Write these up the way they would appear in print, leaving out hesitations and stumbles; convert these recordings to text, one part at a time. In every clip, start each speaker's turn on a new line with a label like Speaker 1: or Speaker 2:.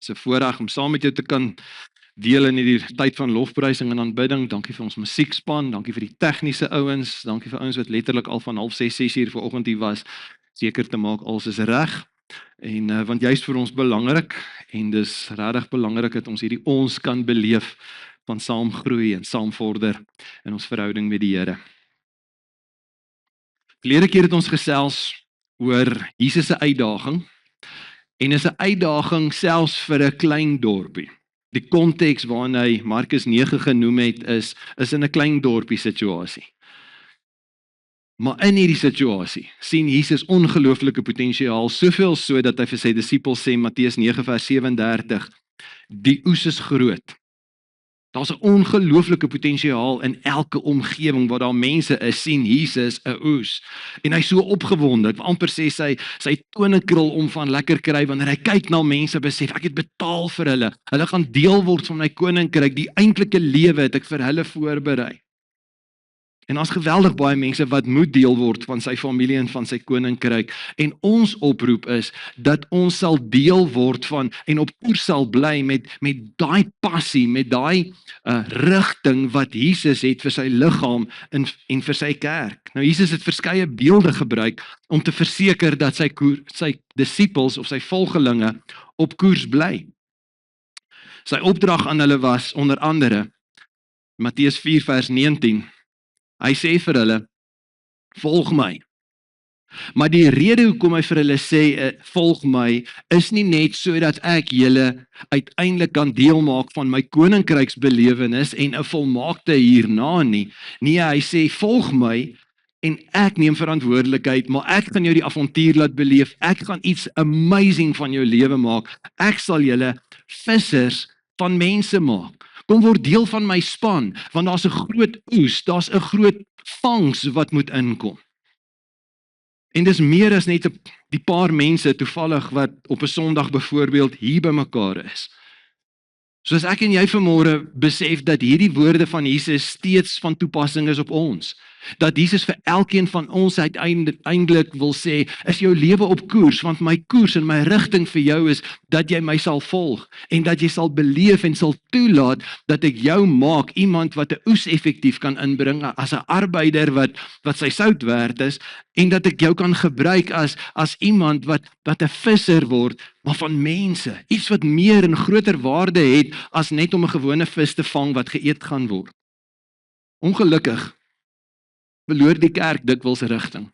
Speaker 1: Dit is 'n voorreg om saam met jou te kan deel in hierdie tyd van lofprysing en aanbidding. Dankie vir ons musiekspan, dankie vir die tegniese ouens, dankie vir ouens wat letterlik al van 5:30, 6:00 vanoggend hier was, seker te maak alles is reg. En want jy's vir ons belangrik en dis regtig belangrik dat ons hierdie ons kan beleef van saam groei en saam vorder in ons verhouding met die Here. Verlede keer het ons gesels oor Jesus se uitdaging. En is 'n uitdaging selfs vir 'n klein dorpie. Die konteks waarin hy Markus 9 genoem het is in 'n klein dorpie situasie. Maar in hierdie situasie sien Jesus ongelooflike potensiaal, soveel so dat hy vir sy disippels sê, Matteus 9 vers 37, die oes is groot. Daar's 'n ongelooflike potensiaal in elke omgewing waar daar mense is, sien Jesus 'n oes. En hy's so opgewonde, ek wil amper sê sy tone krul om van lekker kry wanneer hy kyk na mense, besef ek het betaal vir hulle. Hulle gaan deel word van my koninkryk, die eintlike lewe het ek vir hulle voorberei. En daar's geweldig baie mense wat moet deel word van sy familie en van sy koninkryk. En ons oproep is dat ons sal deel word van en op koers sal bly met daai passie, met daai rigting wat Jesus het vir sy liggaam en vir sy kerk. Nou Jesus het verskeie beelde gebruik om te verseker dat sy disippels of sy volgelinge op koers bly. Sy opdrag aan hulle was onder andere Matteus 4 vers 19. Hy sê vir hulle, volg my. Maar die rede hoekom hy vir hulle sê, volg my, is nie net sodat ek julle uiteindelik kan deel maak van my koninkryksbelewenis en 'n volmaakte hierna nie. Nee, hy sê, volg my en ek neem verantwoordelikheid, maar ek gaan jou die avontuur laat beleef. Ek gaan iets amazing van jou lewe maak. Ek sal julle vissers van mense maak. Kom word deel van my span, want daar's 'n groot oes, daar's 'n groot vangs wat moet inkom. En dis meer as net die paar mense toevallig wat op 'n Sondag byvoorbeeld hier bymekaar is. Soos ek en jy vanmôre besef dat hierdie woorde van Jesus steeds van toepassing is op ons. Dat Jesus vir elkeen van ons uiteindelik wil sê, is jou lewe op koers, want my koers en my rigting vir jou is dat jy my sal volg en dat jy sal beleef en sal toelaat dat ek jou maak iemand wat 'n oes effektief kan inbring as 'n arbeider wat sy sout werd is en dat ek jou kan gebruik as iemand wat 'n visser word, maar van mense, iets wat meer en groter waarde het as net om 'n gewone vis te vang wat geëet gaan word. Ongelukkig verloor die kerk dikwels rigting.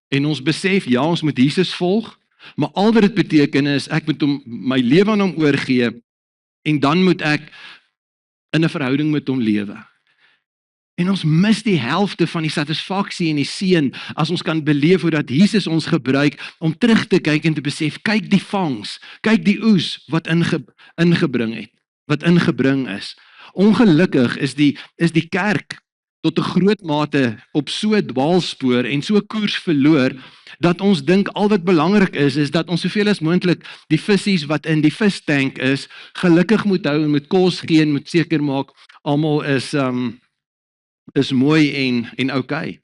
Speaker 1: En ons besef, ja, ons moet Jesus volg, maar al wat dit beteken is, ek moet my lewe aan hom oorgee, en dan moet ek in 'n verhouding met hom lewe. En ons mis die helfte van die satisfaksie en die seën, as ons kan beleef hoe dat Jesus ons gebruik, om terug te kyk en te besef, kyk die vangs, kyk die oes, wat ingebring is. Ongelukkig is die kerk, tot 'n groot mate op so 'n dwaalspoor en so koers verloor, dat ons dink al wat belangrik is dat ons soveel as moontlik die vissies wat in die vistank is, gelukkig moet hou en moet kos gee en moet seker maak, almal is mooi en okay.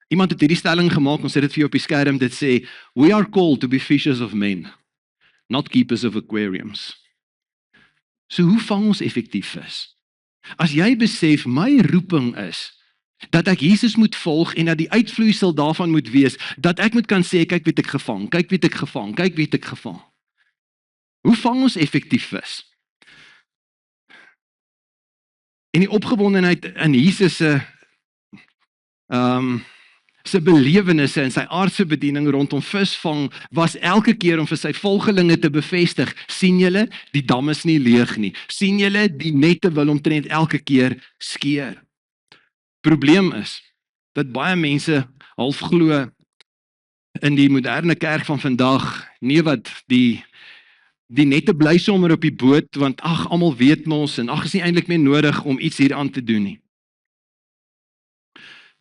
Speaker 1: Iemand het hierdie stelling gemaak, ons het dit vir jou op die skerm, dit sê, we are called to be fishers of men, not keepers of aquariums. So hoe vang ons effektief vis? As jy besef, my roeping is, dat ek Jesus moet volg en dat die uitvloeisel daarvan moet wees, dat ek moet kan sê, kyk wie het ek gevang, kyk wie het ek gevang, kyk wie het ek gevang. Hoe vang ons effektief vis? En die opgewondenheid in Jesus se belewennisse en sy aardse bediening rondom visvang, was elke keer om vir sy volgelinge te bevestig, sien julle, die dam is nie leeg nie, sien julle, die nette wil omtrent elke keer skeer. Probleem is, dat baie mense half glo in die moderne kerk van vandag, nee wat, die nette bly sommer op die boot, want almal weet mos, en is nie eintlik meer nodig om iets hier aan te doen nie.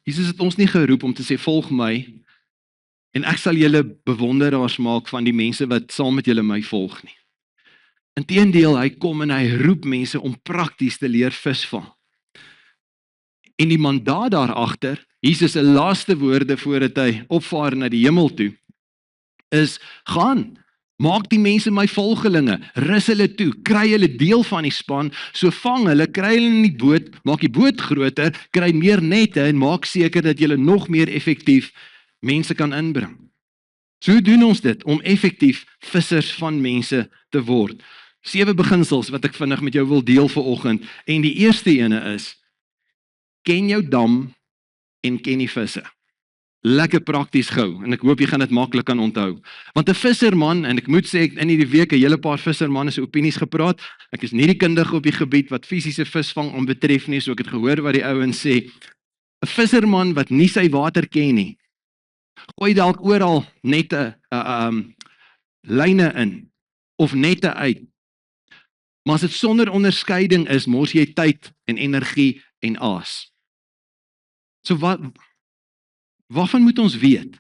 Speaker 1: Jesus het ons nie geroep om te sê, volg my, en ek sal julle bewonderaars maak van die mense wat saam met julle my volg nie. Inteendeel, hy kom en hy roep mense om prakties te leer visvang. En die mandaat daarachter, Jesus se laaste woorde voordat hy opvaar na die hemel toe, is, gaan, Maak die mense my volgelinge, rus hulle toe, kry hulle deel van die span, so vang hulle, kry hulle in die boot, maak die boot groter, kry meer nette en maak seker dat jy nog meer effektief mense kan inbring. So doen ons dit om effektief vissers van mense te word. 7 beginsels wat ek vinnig met jou wil deel vanoggend. En die eerste ene is, ken jou dam en ken die visse. Lekker prakties gou, en ek hoop jy gaan dit maklik kan onthou. Want 'n visserman, en ek moet sê, ek in hierdie week 'n hele paar vissermanne se opinies gepraat, ek is nie die kundige op die gebied wat fisiese visvang aanbetref nie, so ek het gehoor wat die ouens sê. 'n Visserman wat nie sy water ken nie, gooi dalk oral nette, lyne in, of nette uit. Maar as dit sonder onderskeiding is, mors jy tyd en energie en aas. So waarvan moet ons weet?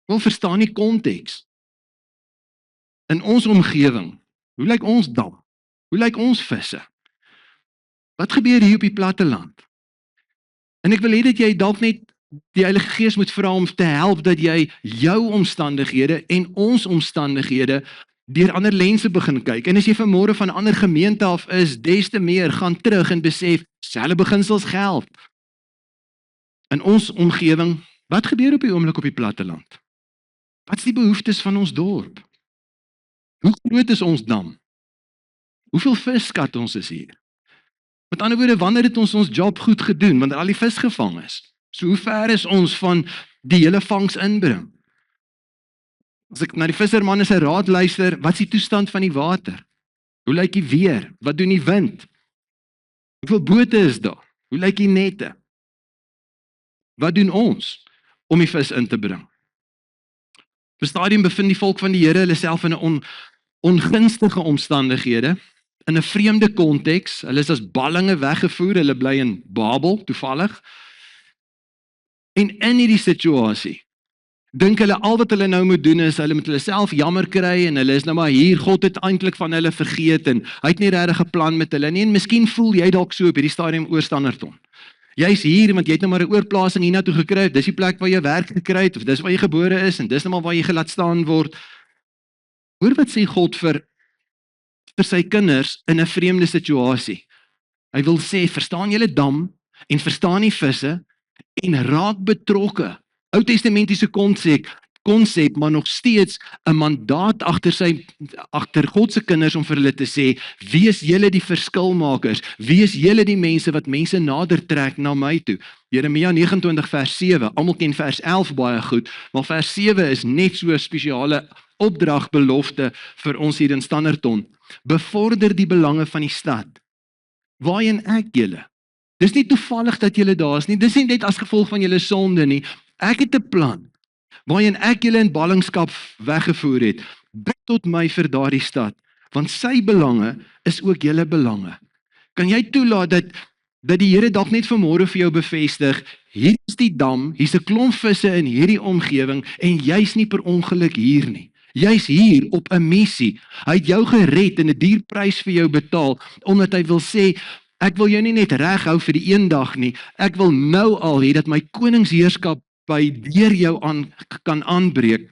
Speaker 1: Wil verstaan die konteks. In ons omgewing, hoe lyk ons dam? Hoe lyk ons visse? Wat gebeur hier op die platteland? En ek wil hê dat jy dalk net die Heilige Gees moet vra om te help dat jy jou omstandighede en ons omstandighede deur ander lense begin kyk. En as jy vanmôre van 'n ander gemeente af is, des te meer gaan terug en besef, selfe beginsels geld. In ons omgewing, wat gebeur op die oomblik op die platteland? Wat is die behoeftes van ons dorp? Hoe groot is ons dam? Hoeveel vis skat ons is hier? Met ander woorde, wanneer het ons job goed gedoen, wanneer al die vis gevang is? So hoe ver is ons van die hele vangs inbring? As ek na die vissermanne se raad luister, wat is die toestand van die water? Hoe lyk die weer? Wat doen die wind? Hoeveel bote is daar? Hoe lyk die nette? Wat doen ons om die vis in te bring? Op 'n stadium bevind die volk van die Here hulle self in 'n ongunstige omstandighede, in 'n vreemde konteks. Hulle is as ballinge weggevoer, hulle bly in Babel, toevallig. En in hierdie situasie, dink hulle al wat hulle nou moet doen is, hulle moet hulle self jammer kry, en hulle is nou maar hier, God het eintlik van hulle vergeet, en hy het nie regtig 'n plan met hulle nie, en miskien voel jy dalk so op hierdie stadium oor Standerton. Jy's hier, want jy het nou maar 'n oorplasing hiernatoe gekry, dis die plek waar jy werk gekry het, of dis waar jy gebore is, en dis nou maar waar jy gelaat staan word. Hoor wat sê God vir sy kinders in 'n vreemde situasie. Hy wil sê, verstaan julle dam, en verstaan die visse, en raak betrokke. Ou testamentiese konsep, maar nog steeds 'n mandaat agter God se kinders om vir hulle te sê, wees julle die verskilmakers, wees julle die mense wat mense nader trek na my toe. Jeremia 29 vers 7, almal ken vers 11 baie goed, maar vers 7 is net so 'n spesiale opdragbelofte vir ons hier in Standerton. Bevorder die belange van die stad, waarin ek julle. Dis nie toevallig dat julle daar is nie, dis nie net as gevolg van julle sonde nie. Ek het 'n plan, waarin ek julle in ballingskap weggevoer het. Bid tot my vir daardie stad, want sy belange is ook julle belange. Kan jy toelaat dat die Here dalk net vanmôre vir jou bevestig, hier is die dam, hier's 'n klomp visse in hierdie omgewing, en jy's nie per ongeluk hier nie. Jy's hier op 'n missie. Hy het jou gered en 'n duur prys vir jou betaal, omdat hy wil sê, ek wil jou nie net reg hou vir die een dag nie, ek wil nou al hê dat my koningsheerskap by deur jou kan aanbreek,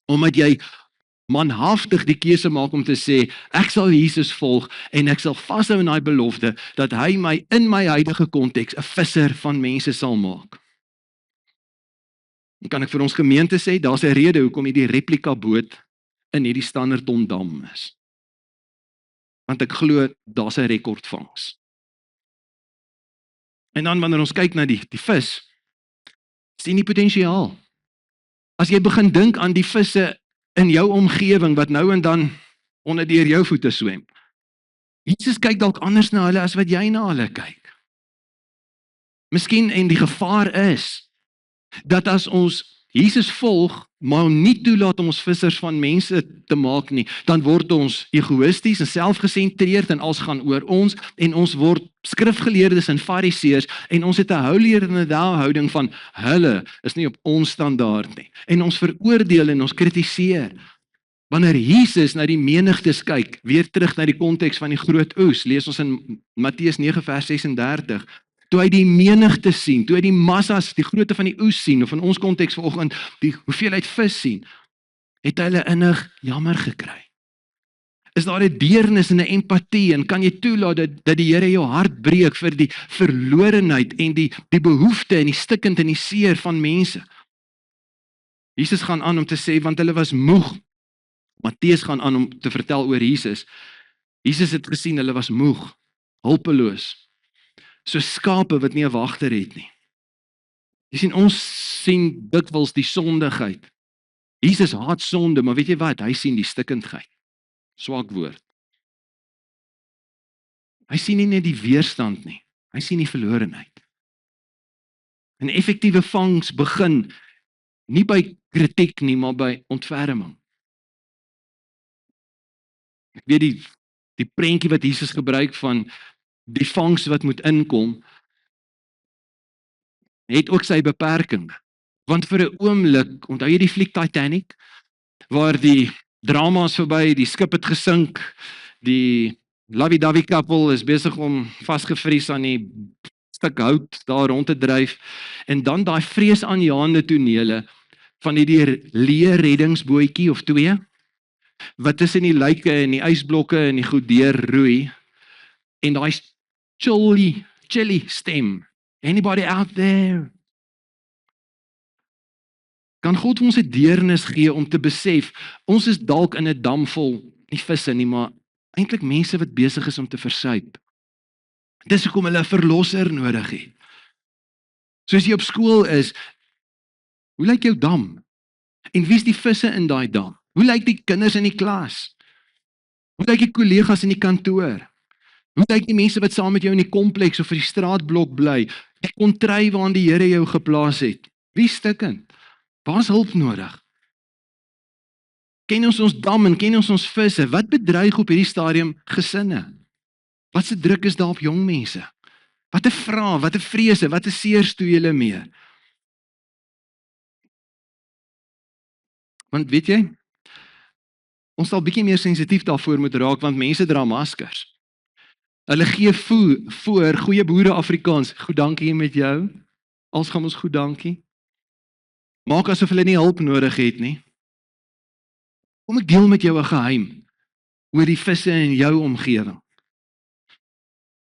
Speaker 1: omdat jy manhaftig die keuse maak om te sê, ek sal Jesus volg, en ek sal vashou in daai belofte, dat hy my in my huidige konteks 'n visser van mense sal maak. En kan ek vir ons gemeente sê, daar's 'n rede hoekom hierdie replika boot in hierdie Standerton dam is. Want ek glo, daar's 'n rekordvangs. En dan wanneer ons kyk na die vis, sien die potensiaal. As jy begin dink aan die visse in jou omgewing, wat nou en dan onder deur jou voete swem. Jesus kyk dalk anders na hulle as wat jy na hulle kyk. Miskien, en die gevaar is, dat as ons Jesus volg, maar nie toelaat om ons vissers van mense te maak nie, dan word ons egoïsties en selfgesentreerd, en alles gaan oor ons, en ons word skrifgeleerdes en fariseërs, en ons het 'n holier than thou houding van, hulle is nie op ons standaard nie, en ons veroordeel en ons kritiseer. Wanneer Jesus na die menigtes kyk, weer terug na die konteks van die groot oes, lees ons in Matteus 9 vers 36, toe hy die menigte sien, toe hy die massas, die grootte van die oes sien, of in ons konteks vanoggend, die hoeveelheid vis sien, Het hy hulle innig jammer gekry? Is daar 'n deernis en 'n empatie en kan jy toelaat dat die Here jou hart breek vir die verlorenheid en die behoefte en die stikkend en die seer van mense? Jesus gaan aan om te sê, want hulle was moeg. Matteus gaan aan om te vertel oor Jesus. Jesus het gesien, hulle was moeg, hulpeloos, so skape wat nie 'n wagter het nie. Jy sien, ons sien dikwels die sondigheid. Jesus haat sonde, maar weet jy wat? Hy sien die stikkindheid. Swak woord. Hy sien nie net die weerstand nie, hy sien die verlorenheid. En effektiewe vangs begin nie by kritiek nie, maar by ontferming. Ek weet die prentjie wat Jesus gebruik van die vangs wat moet inkom, het ook sy beperking. Want vir 'n oomblik, onthou jy die fliek Titanic, waar die drama is verby, die skip het gesink, die lovey-dovey couple is besig om vasgevries aan die stuk hout daar rond te dryf, en dan daai vreesaanjaende tonele van die leë reddingsbootjie of 2, wat tussen die lyke en die ysblokke en die goed deur roei, en daai chilly stem, anybody out there? Kan God ons 'n deernis gee om te besef, ons is dalk in 'n dam vol, nie visse nie, maar eintlik mense wat besig is om te versuip. Dis hoekom hulle 'n verlosser nodig het. Soos jy op skool is, hoe lyk jou dam? En wie's die visse in daai dam? Hoe lyk die kinders in die klas? Hoe lyk die kollegas in die kantoor? Hoe lyk die mense wat saam met jou in die kompleks of vir die straatblok bly? Die kontry waarin die Here jou geplaas het. Wie stikkend? Waar's hulp nodig? Ken ons dam en ken ons visse? Wat bedreig op hierdie stadium gesinne? Wat se druk is daar op jong mense? Wat 'n vrae, wat 'n vrese, wat 'n seer stoei julle mee? Want weet jy, ons sal bietjie meer sensitief daarvoor moet raak, want mense dra maskers. Hulle gee voor, goeie boere Afrikaans, goed dankie met jou, als gaan ons goed dankie. Maak asof hulle nie hulp nodig het nie. Kom ek deel met jou 'n geheim oor die visse in jou omgewing.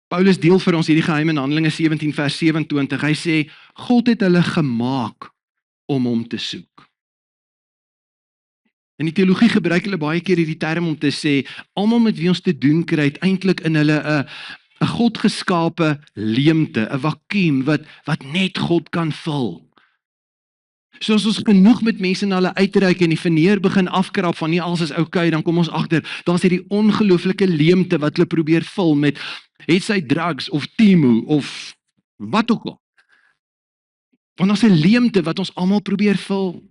Speaker 1: Paulus deel vir ons hierdie geheim in Handelinge 17 vers 27. Hy sê, God het hulle gemaak om hom te soek. In die teologie gebruik hulle baie keer hierdie term om te sê, almal met wie ons te doen kry, het eintlik in hulle 'n godgeskape leemte, 'n vakuum wat net God kan vul. So as ons genoeg met mense na hulle uitreik en die verneer begin afkrap van nie alles is oukei, dan kom ons agter, daar's hierdie ongelooflike leemte wat hulle probeer vul met, het sy drugs of Temu of wat ook al. Want daar's 'n leemte wat ons almal probeer vul.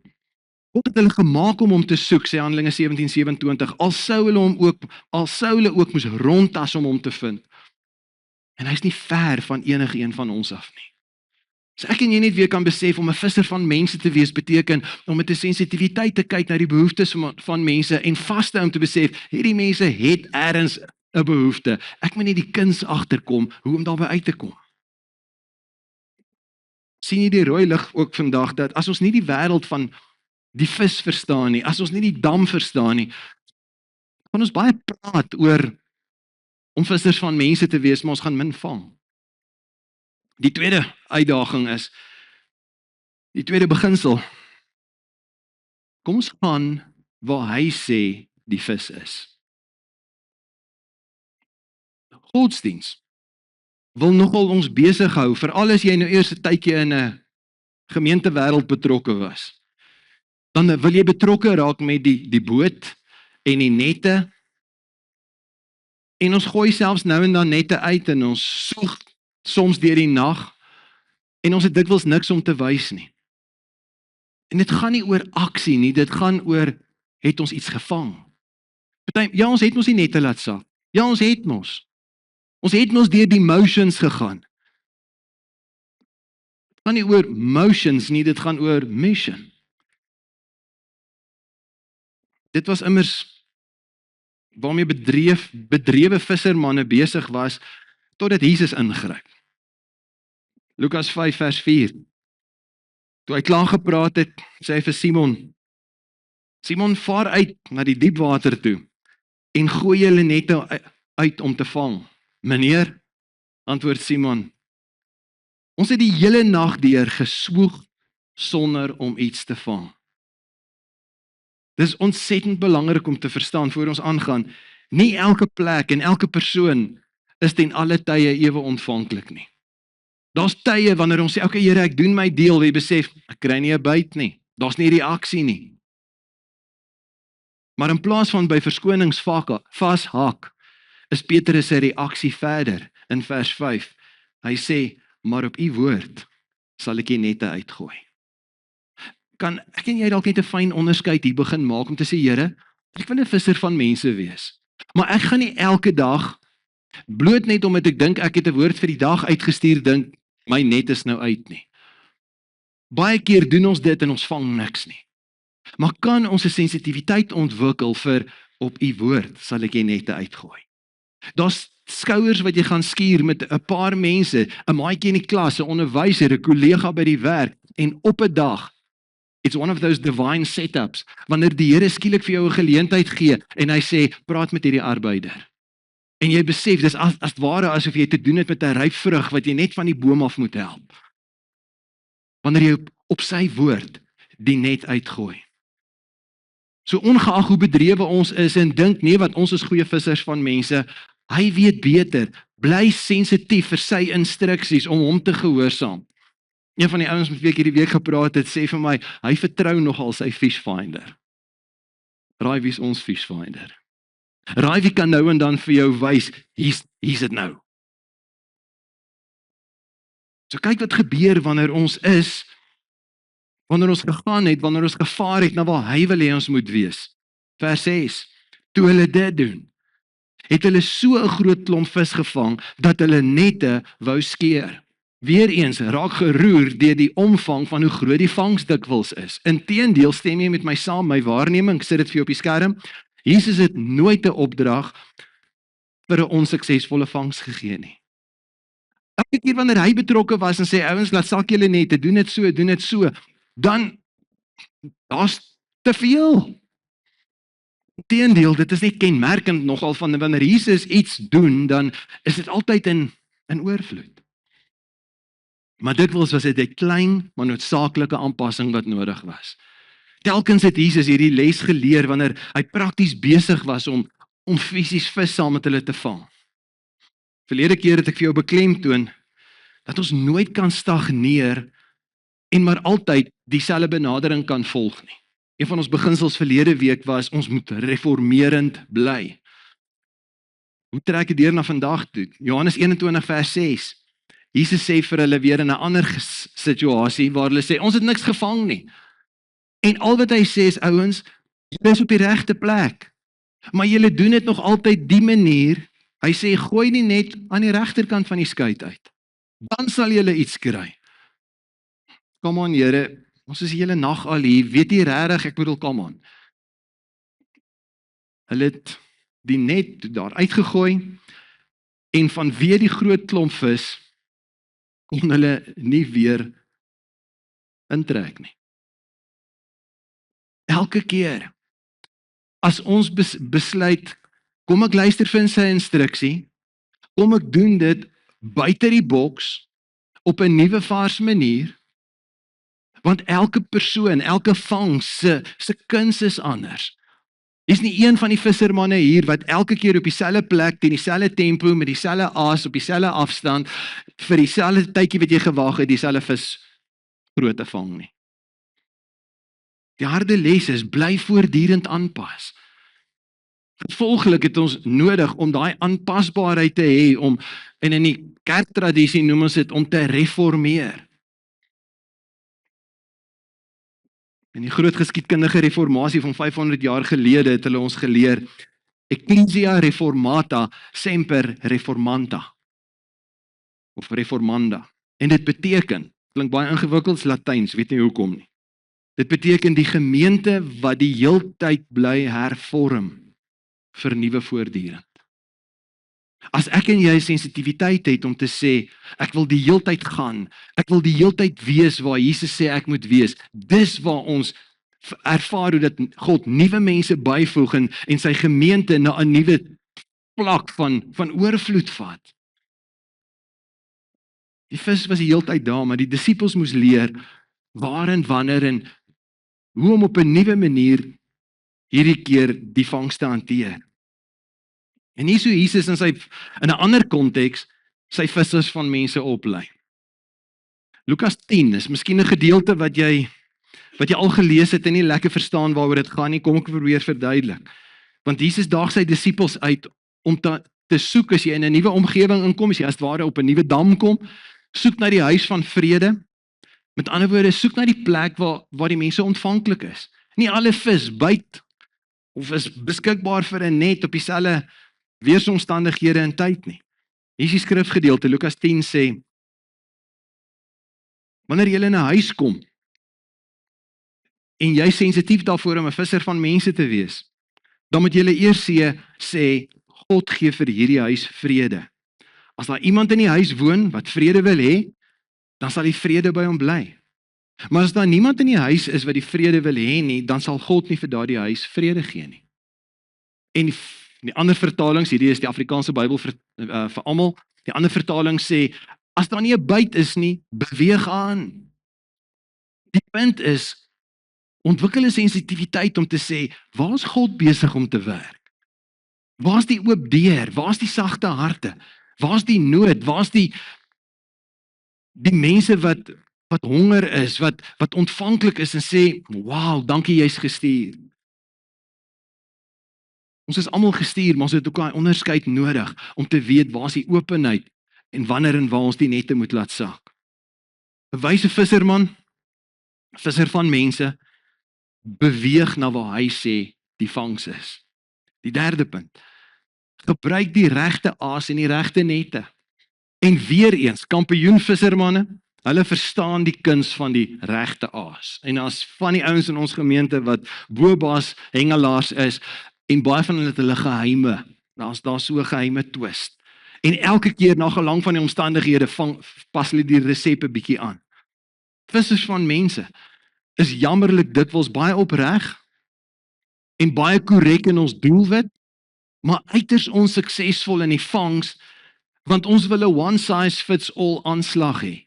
Speaker 1: God het hulle gemaak om hom te soek, sê Handelinge 17:27, al sou hulle ook moes rondtas om hom te vind. En hy's nie ver van enige een van ons af nie. So ek en jy net weer kan besef, om 'n visser van mense te wees, beteken om met 'n sensitiwiteit te kyk na die behoeftes van mense en vas te hou om te besef, hierdie mense het ergens 'n behoefte. Ek moet net die kuns agterkom hoe om daarby uit te kom. Sien jy die rooi lig ook vandag, dat as ons nie die wêreld van die vis verstaan nie, as ons nie die dam verstaan nie, gaan ons baie praat oor om vissers van mense te wees, maar ons gaan min vang. Die tweede uitdaging is, die tweede beginsel, kom ons gaan waar hy sê die vis is. Godsdiens wil nogal ons besig hou, veral as jy nou eers 'n tydjie in 'n gemeentewêreld betrokke was. Dan wil jy betrokke raak met die boot en die nette, en ons gooi selfs nou en dan nette uit en ons soeg soms deur die nag, en ons het dikwels niks om te wys nie. En dit gaan nie oor aksie nie, dit gaan oor, het ons iets gevang? Ja, ons het mos nie nette laat sak. Ja, ons het mos. Ons het mos deur die motions gegaan. Dit gaan nie oor motions nie, dit gaan oor mission. Dit was immers waarmee bedrewe vissermanne besig was, totdat Jesus ingryp. Lukas 5 vers 4. Toe hy klaar gepraat het, sê hy vir Simon, Simon vaar uit na die diep water toe en gooi hulle nette uit om te vang. Meneer, antwoord Simon, ons het die hele nag deur geswoeg sonder om iets te vang. Dis ontsettend belangrik om te verstaan voor ons aangaan. Nie elke plek en elke persoon is ten alle tye ewe ontvanklik nie. Daar's tye wanneer ons sê, okay Here, ek doen my deel, jy besef, ek kry nie 'n byt nie. Daar's nie reaksie nie. Maar in plaas van by verskonings vashak, is Petrus se reaksie verder in vers 5. Hy sê, maar op u woord sal ek die nette uitgooi. Kan ek en jy dalk net 'n fyn onderskeid hier begin maak om te sê, Here, ek wil 'n visser van mense wees. Maar ek gaan nie elke dag, bloot net omdat ek dink ek het 'n woord vir die dag uitgestuur, dink my net is nou uit nie. Baie keer doen ons dit en ons vang niks nie. Maar kan ons 'n sensitiwiteit ontwikkel vir op u woord sal ek die nette uitgooi. Daar's skouers wat jy gaan skuur met 'n paar mense, 'n maatjie in die klas, 'n onderwyser, 'n kollega by die werk en op 'n dag, it's one of those divine setups, wanneer die Here skielik vir jou 'n geleentheid gee en hy sê, praat met hierdie arbeider. En jy besef, dis as ware asof jy te doen het met 'n ryp vrug wat jy net van die boom af moet help. Wanneer jy op sy woord die net uitgooi. So ongeag hoe bedrewe ons is en dink nee wat ons is goeie vissers van mense, hy weet beter, bly sensitief vir sy instruksies om hom te gehoorsaam. Een van die ouens met wie ek hierdie week gepraat het, sê vir my, hy vertrou nogal sy fishfinder. Raai wie is ons fishfinder? Raai wie kan nou en dan vir jou wys, hier's dit nou. So kyk wat gebeur wanneer ons gegaan het, wanneer ons gevaar het na waar hy wil hê ons moet wees. Vers 6, toe hulle dit doen, het hulle so 'n groot klomp vis gevang, dat hulle nette wou skeer. Weereens raak geroer deur die omvang van hoe groot die vangs dikwels is. Inteendeel, stem jy met my saam, my waarneming, ek sit dit vir jou op die skerm, Jesus het nooit 'n opdrag vir 'n onsuksesvolle vangs gegee nie. Elke keer wanneer hy betrokke was en sê, ouens, laat sak julle nette, doen dit so, dan, daar's te veel. Inteendeel, dit is net kenmerkend nogal van wanneer Jesus iets doen, dan is dit altyd in oorvloed. Maar dikwels was dit 'n klein, maar noodsaaklike aanpassing wat nodig was. Telkens het Jesus hierdie les geleer wanneer hy prakties besig was om fisies vis saam met hulle te vang. Verlede keer het ek vir jou beklemtoon dat ons nooit kan stagneer en maar altyd dieselfde benadering kan volg nie. Een van ons beginsels verlede week was, ons moet reformerend bly. Hoe trek dit deur na vandag toe? Johannes 21 vers 6. Jesus sê vir hulle weer in 'n ander situasie waar hulle sê, ons het niks gevang nie. En al wat hy sê is, ouens, julle is op die regte plek. Maar julle doen dit nog altyd die manier. Hy sê, gooi die net aan die regterkant van die skuit uit. Dan sal julle iets kry. Kom aan, Here, ons is die hele nag al hier, weet jy regtig, ek bedoel, kom aan. Hulle het die net daar uitgegooi, en vanweë die groot klomp vis, kon hulle nie weer intrek nie. Elke keer, as ons besluit, kom ek luister vir sy instruksie, kom ek doen dit buite die boks, op 'n nuwe vars manier, want elke persoon, elke vang se kuns is anders. Is nie een van die vissermanne hier wat elke keer op dieselfde plek, teen dieselfde tempo, met dieselfde aas, op dieselfde afstand, vir dieselfde tydjie wat jy gewag het, dieselfde vis groot te vang nie. Die harde les is, bly voortdurend aanpas. Gevolglik het ons nodig om daai aanpasbaarheid te hê, en in die kerktradisie noem ons dit om te reformeer. In die groot geskiedkundige reformatie van 500 jaar gelede het hulle ons geleer, Ecclesia reformata semper reformanta, of reformanda. En dit beteken, klink baie ingewikkeld, Latyns, weet nie hoekom nie. Dit beteken die gemeente wat die heeltyd bly hervorm, vernuwe voortdurend. As ek en jy sensitiwiteit het om te sê, ek wil die heeltyd gaan, ek wil die heeltyd wees waar Jesus sê ek moet wees, dis waar ons ervaar hoe dat God nuwe mense byvoeg en sy gemeente na 'n nuwe plek van oorvloed vat. Die vis was die hele tyd daar, maar die disippels moes leer waar en wanneer en hoe om op 'n nuwe manier hierdie keer die vangs te hanteer. En hier so Jesus in 'n ander konteks sy vissers van mense oplei. Lukas 10 is miskien 'n gedeelte wat jy al gelees het en nie lekker verstaan waaroor dit gaan nie, kom ek probeer verduidelik. Want Jesus daag sy disippels uit om te soek as jy in 'n nuwe omgewing inkom, as jy as ware op 'n nuwe dam kom, soek na die huis van vrede. Met ander woorde, soek na die plek waar die mense ontvanklik is. Nie alle vis byt of is beskikbaar vir 'n net op dieselfde weeromstandighede en tyd nie. Hier is die skrifgedeelte, Lukas 10 sê, wanneer jy in 'n huis kom, en jy sensitief daarvoor om 'n visser van mense te wees, dan moet jy eers sê, God gee vir hierdie huis vrede. As daar iemand in die huis woon wat vrede wil hê, dan sal die vrede by hom bly. Maar as daar niemand in die huis is wat die vrede wil hê nie, dan sal God nie vir daardie huis vrede gee nie. En die ander vertalings, hierdie is die Afrikaanse Bybel vir almal, die ander vertaling sê, as daar nie 'n byt is nie, beweeg aan. Die punt is, ontwikkel 'n sensitiwiteit om te sê, waar is God besig om te werk? Waar is die oop deur? Waar is die sagte harte? Waar is die nood? Waar is die mense wat honger is, wat ontvanklik is en sê, wow, dankie jy's gestuur. Ons is almal gestuur, maar ons het ook 'n onderskeid nodig om te weet waar is die openheid en wanneer en waar ons die nette moet laat sak. 'n Wyse visserman, visser van mense, beweeg na waar hy sê die vangs is. Die derde punt, gebruik die regte aas en die regte nette. En weer eens, kampioen vissermanne, hulle verstaan die kuns van die regte aas. En as van die ouens in ons gemeente wat bobaas hengelaars is, en baie van hulle het hulle geheime, daar so 'n geheime twist. En elke keer na gelang van die omstandighede pas hulle die resep 'n bietjie aan. Vissers van mense is jammerlik dikwels baie opreg en baie korrek in ons doelwit, maar uiters onsuksesvol in die vangs, want ons wil 'n one size fits all aanslag hê.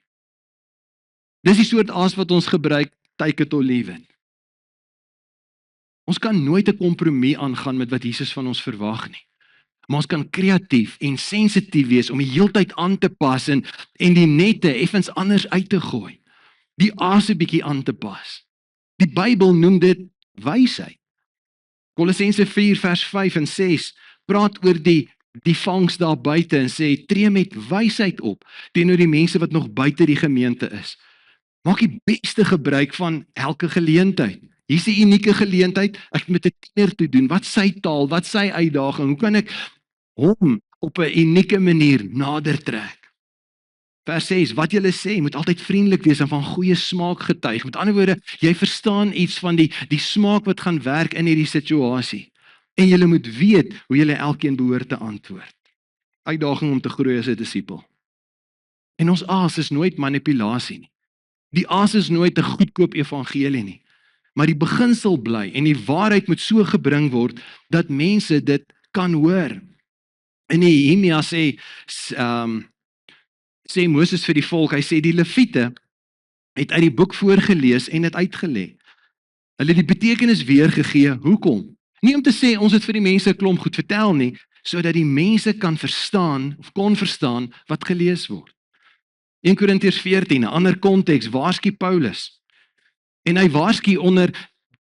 Speaker 1: Dis die soort aas wat ons gebruik, take it or leave it. Ons kan nooit 'n kompromie aangaan met wat Jesus van ons verwag nie. Maar ons kan kreatief en sensitief wees om die heeltyd aan te pas en die nette effens anders uit te gooi. Die aas 'n bietjie aan te pas. Die Bybel noem dit wysheid. Kolossense 4 vers 5 en 6 praat oor die vangs daar buite en sê, tree met wysheid op teenoor die mense wat nog buite die gemeente is. Maak die beste gebruik van elke geleentheid. Hier is 'n unieke geleentheid, ek moet 'n tiener toe doen, wat sy taal, wat sy uitdaging, hoe kan ek hom op 'n unieke manier nader trek? Vers 6, wat julle sê, moet altyd vriendelik wees en van goeie smaak getuig. Met ander woorde, jy verstaan iets van die smaak wat gaan werk in hierdie situasie. En julle moet weet hoe julle elkeen behoort te antwoord. Uitdaging om te groei as 'n disipel. En ons aas is nooit manipulasie nie. Die aas is nooit 'n goedkoop evangelie nie. Maar die beginsel bly en die waarheid moet so gebring word dat mense dit kan hoor. In Nehemia sê Moses vir die volk, hy sê die Lewiete het uit die boek voorgelees en dit uitgelê. Hulle het die betekenis weergegee, hoekom? Nie om te sê ons het vir die mense 'n klomp goed vertel nie, sodat die mense kan verstaan of kon verstaan wat gelees word. 1 Korintiërs 14, 'n ander konteks, waarsku Paulus. En hy waarsku onder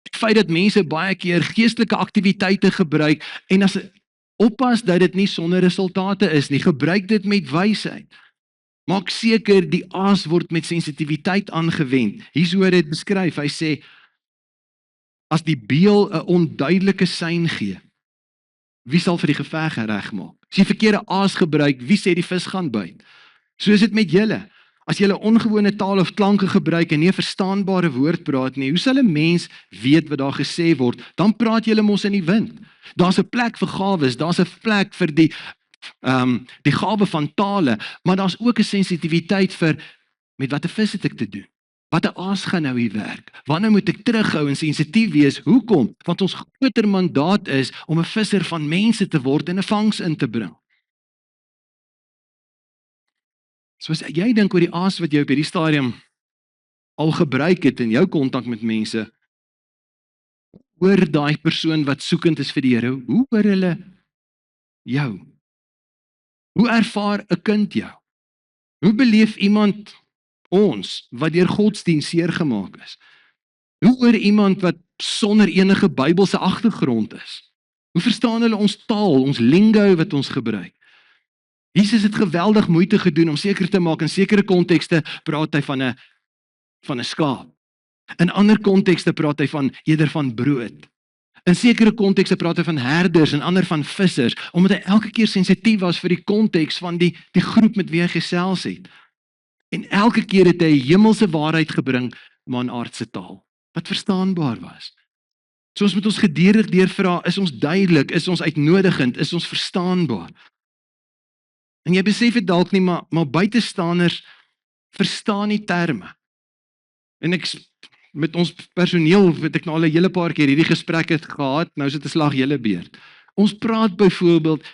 Speaker 1: die feit dat mense baie keer geestelike aktiwiteite gebruik en as oppas dat dit nie sonder resultate is nie, gebruik dit met wysheid. Maak seker die aas word met sensitiwiteit aangewend. Hier's hoe dit beskryf. Hy sê, as die beël 'n onduidelike sein gee, wie sal vir die geveg regmaak? As jy verkeerde aas gebruik, wie sê die vis gaan byt? So is dit met julle. As jy 'n ongewone taal of klanke gebruik en nie 'n verstaanbare woord praat nie, hoe sal 'n mens weet wat daar gesê word? Dan praat jy mos in die wind. Daar's 'n plek vir gawes, daar's 'n plek vir die gawe van tale, maar daar's ook 'n sensitiwiteit vir met watter vis het ek te doen? Wat 'n aas gaan nou hier werk? Wanneer moet ek terughou en sensitief wees? Hoekom? Want ons groter mandaat is om 'n visser van mense te word en 'n vangs in te bring. So as jy dink oor die aas wat jy op hierdie stadium al gebruik het in jou kontak met mense, oor daai persoon wat soekend is vir die Here, hoe oor hulle jou? Hoe ervaar 'n kind jou? Hoe beleef iemand ons wat deur godsdienst seer gemaak is? Hoe oor iemand wat sonder enige Bybelse agtergrond is? Hoe verstaan hulle ons taal, ons lingo wat ons gebruik? Jesus het geweldig moeite gedoen om seker te maak in sekere kontekste praat hy van 'n skaap. In ander kontekste praat hy eerder van brood. In sekere kontekste praat hy van herders en ander van vissers, omdat hy elke keer sensitief was vir die konteks van die groep met wie hy gesels het. En elke keer het hy hemelse waarheid gebring, maar in aardse taal, wat verstaanbaar was. So ons moet ons gedurig deurvra, is ons duidelik, is ons uitnodigend, is ons verstaanbaar? En jy besef dit dalk nie, maar buitestanders verstaan nie terme. En met ons personeel het ek nou al 'n hele paar keer hierdie gesprekke gehad, nou is dit 'n slag hele beurt. Ons praat byvoorbeeld,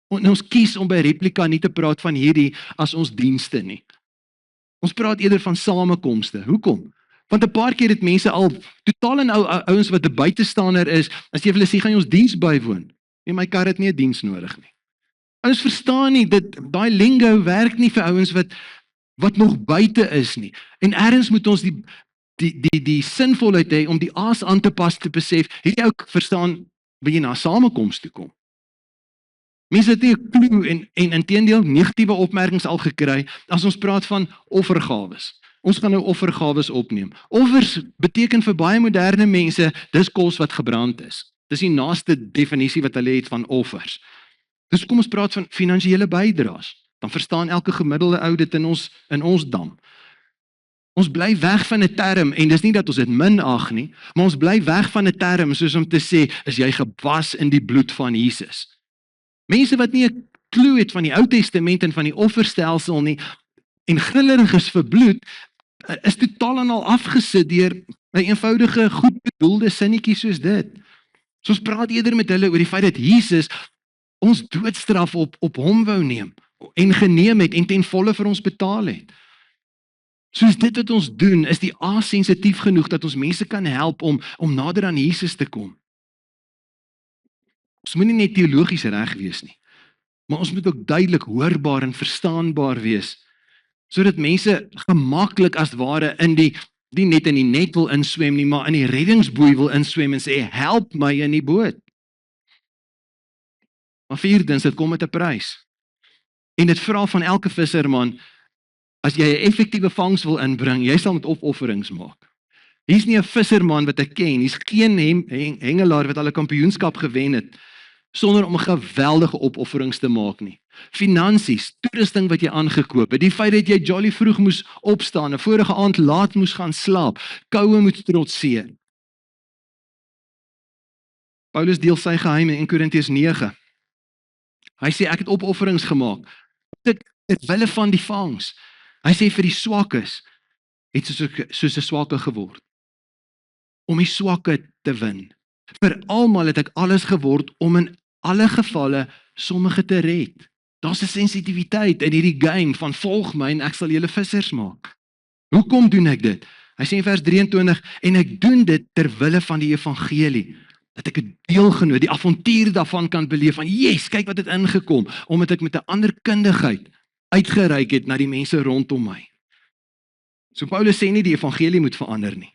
Speaker 1: ons kies om by Replika nie te praat van hierdie as ons dienste nie. Ons praat eerder van samekomste. Hoekom? Want 'n paar keer het mense al totaal en ouens wat 'n buitestander is, as jy vir hulle sê, gaan jy ons diens bywoon? Nee, my kar het nie 'n diens nodig nie. Ouens verstaan nie, daai lingo werk nie vir ouens wat nog buite is nie. En ergens moet ons die sinvolheid hê om die aas aan te pas te besef, het jy ook verstaan, wil jy na samekoms toe kom? Mense het nie 'n klou en inteendeel negatiewe opmerkings al gekry as ons praat van offergawes. Ons gaan nou offergawes opneem. Offers beteken vir baie moderne mense, dis kos wat gebrand is. Dis die naaste definisie wat hulle het van offers. Dus kom ons praat van finansiële bydraes. Dan verstaan elke gemiddelde ou dit in ons dam. Ons bly weg van 'n term, en dis nie dat ons dit minag nie, maar ons bly weg van 'n term soos om te sê, is jy gewas in die bloed van Jesus. Mense wat nie 'n klou het van die Ou Testament en van die offerstelsel nie, en grillerig is vir bloed, is totaal en al afgesit deur 'n eenvoudige, goed bedoelde sinnetjie soos dit. So ons praat eerder met hulle oor die feit dat Jesus ons doodstraf op hom wou neem, en geneem het, en ten volle vir ons betaal het. Soos dit wat ons doen, is die aas sensitief genoeg, dat ons mense kan help om nader aan Jesus te kom. Ons moet nie net teologies reg wees nie, maar ons moet ook duidelik hoorbaar en verstaanbaar wees, sodat mense gemaklik as ware nie net in die net wil inswem nie, maar in die reddingsboei wil inswem en sê, help my in die boot. Maar vierdens, dit kom met 'n prys. En dit vra van elke visserman, as jy 'n effektiewe vangs wil inbring, jy sal met opofferings maak. Hier's nie 'n visserman wat ek ken, hier's geen hengelaar wat al 'n kampioenskap gewen het, sonder om geweldige opofferings te maak nie. Finansies, toerusting wat jy aangekoop het, die feit dat jy jolly vroeg moes opstaan, 'n vorige aand laat moes gaan slaap, koue moet trotseer. Paulus deel sy geheim in 1 Korintiërs 9. Hy sê, ek het opofferings gemaak, ter wille van die vangs. Hy sê vir die swakkes, het soos 'n swakke geword, om die swakke te win. Vir almal het ek alles geword, om in alle gevalle sommige te red. Daar's 'n sensitiwiteit in hierdie game van volg my en ek sal julle vissers maak. Hoekom doen ek dit? Hy sê in vers 23, en ek doen dit ter wille van die evangelie, dat ek 'n deelgenoot, die avontuur daarvan kan beleef, van yes, kyk wat het ingekom, omdat ek met 'n ander kundigheid uitgereik het na die mense rondom my. So Paulus sê nie die evangelie moet verander nie.